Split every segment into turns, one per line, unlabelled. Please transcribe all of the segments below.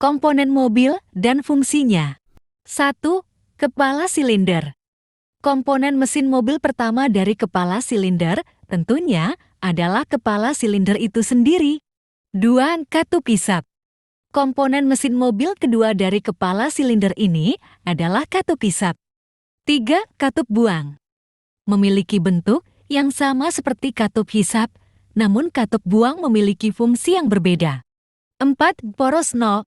Komponen mobil dan fungsinya. 1. Kepala silinder. Komponen mesin mobil pertama dari kepala silinder tentunya adalah kepala silinder itu sendiri. 2. Katup hisap. Komponen mesin mobil kedua dari kepala silinder ini adalah katup hisap. 3. Katup buang. Memiliki bentuk yang sama seperti katup hisap, namun katup buang memiliki fungsi yang berbeda. 4. Poros knob.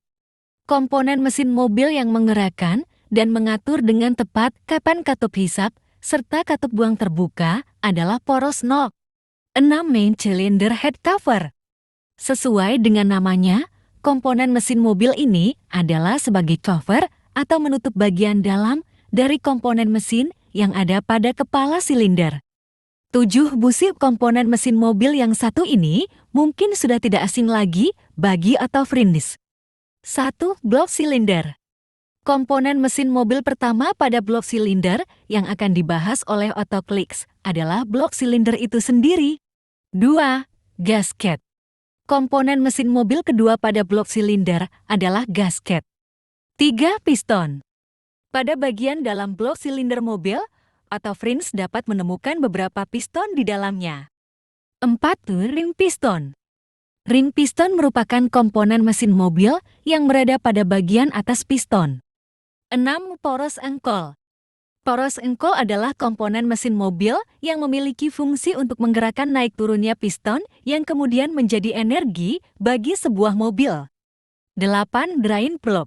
Komponen mesin mobil yang menggerakkan dan mengatur dengan tepat kapan katup hisap serta katup buang terbuka adalah poros knob. 6. Main cylinder head cover. Sesuai dengan namanya, komponen mesin mobil ini adalah sebagai cover atau menutup bagian dalam dari komponen mesin yang ada pada kepala silinder. 7. Busi komponen mesin mobil yang satu ini mungkin sudah tidak asing lagi bagi atau Frindis. 1. Blok silinder. Komponen mesin mobil pertama pada blok silinder yang akan dibahas oleh Otokliks adalah blok silinder itu sendiri. 2. Gasket. Komponen mesin mobil kedua pada blok silinder adalah gasket. 3. Piston. Pada bagian dalam blok silinder mobil, Otofrins dapat menemukan beberapa piston di dalamnya. 4. Ring piston. Ring piston merupakan komponen mesin mobil yang berada pada bagian atas piston. 6. Poros engkol. Poros engkol adalah komponen mesin mobil yang memiliki fungsi untuk menggerakkan naik turunnya piston yang kemudian menjadi energi bagi sebuah mobil. 8. Drain plug.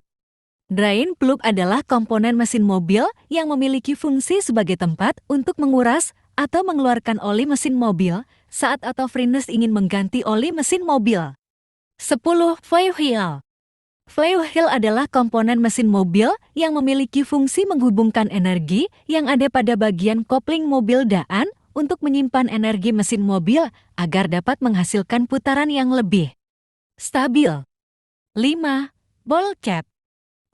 Drain plug adalah komponen mesin mobil yang memiliki fungsi sebagai tempat untuk menguras atau mengeluarkan oli mesin mobil saat Otofrins ingin mengganti oli mesin mobil. 10. Flywheel. Flywheel adalah komponen mesin mobil yang memiliki fungsi menghubungkan energi yang ada pada bagian kopling mobil daan untuk menyimpan energi mesin mobil agar dapat menghasilkan putaran yang lebih stabil. 5. Ball cap.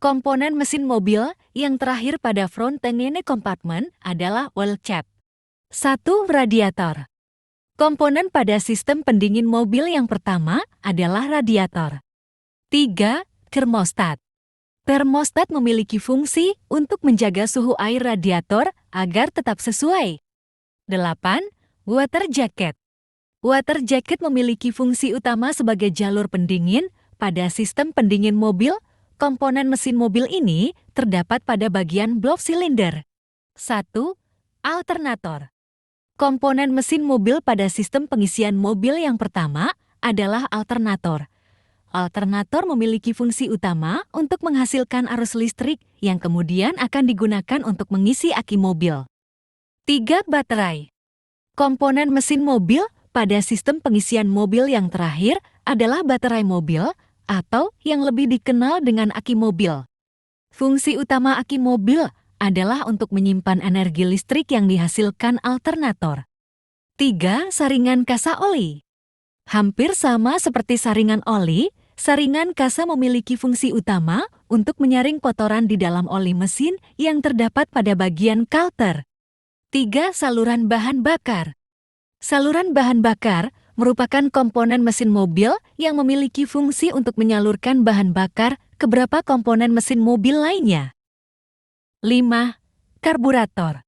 Komponen mesin mobil yang terakhir pada front engine compartment adalah oil cap. 1. Radiator. Komponen pada sistem pendingin mobil yang pertama adalah radiator. 3. Termostat. Termostat memiliki fungsi untuk menjaga suhu air radiator agar tetap sesuai. 8. Water jacket. Water jacket memiliki fungsi utama sebagai jalur pendingin pada sistem pendingin mobil. Komponen mesin mobil ini terdapat pada bagian blok silinder. 1. Alternator. Komponen mesin mobil pada sistem pengisian mobil yang pertama adalah alternator. Alternator memiliki fungsi utama untuk menghasilkan arus listrik yang kemudian akan digunakan untuk mengisi aki mobil. 3. Baterai. Komponen mesin mobil pada sistem pengisian mobil yang terakhir adalah baterai mobil atau yang lebih dikenal dengan aki mobil. Fungsi utama aki mobil adalah untuk menyimpan energi listrik yang dihasilkan alternator. 3. Saringan kasa oli. Hampir sama seperti saringan oli, saringan kasa memiliki fungsi utama untuk menyaring kotoran di dalam oli mesin yang terdapat pada bagian coulter. 3. Saluran bahan bakar. Saluran bahan bakar merupakan komponen mesin mobil yang memiliki fungsi untuk menyalurkan bahan bakar ke beberapa komponen mesin mobil lainnya. 5. Karburator.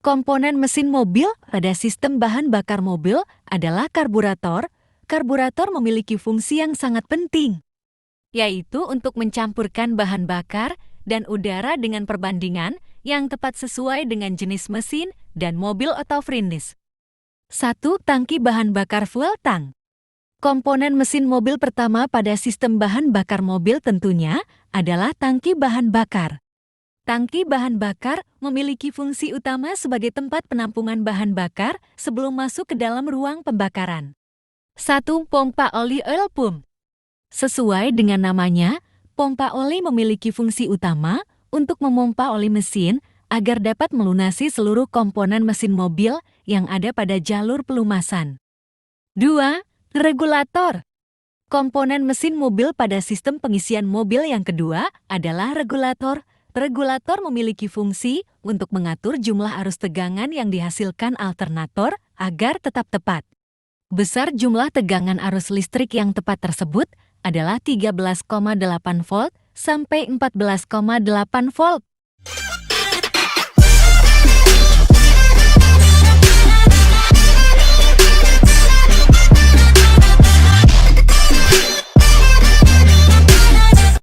Komponen mesin mobil pada sistem bahan bakar mobil adalah karburator. Karburator memiliki fungsi yang sangat penting, yaitu untuk mencampurkan bahan bakar dan udara dengan perbandingan yang tepat sesuai dengan jenis mesin dan mobil Otofrins. 1. Tangki bahan bakar fuel tank. Komponen mesin mobil pertama pada sistem bahan bakar mobil tentunya adalah tangki bahan bakar. Tangki bahan bakar memiliki fungsi utama sebagai tempat penampungan bahan bakar sebelum masuk ke dalam ruang pembakaran. 1. Pompa oli oil pump. Sesuai dengan namanya, pompa oli memiliki fungsi utama untuk memompa oli mesin agar dapat melunasi seluruh komponen mesin mobil yang ada pada jalur pelumasan. 2. Regulator. Komponen mesin mobil pada sistem pengisian mobil yang kedua adalah regulator. Regulator memiliki fungsi untuk mengatur jumlah arus tegangan yang dihasilkan alternator agar tetap tepat. Besar jumlah tegangan arus listrik yang tepat tersebut adalah 13,8 volt sampai 14,8 volt.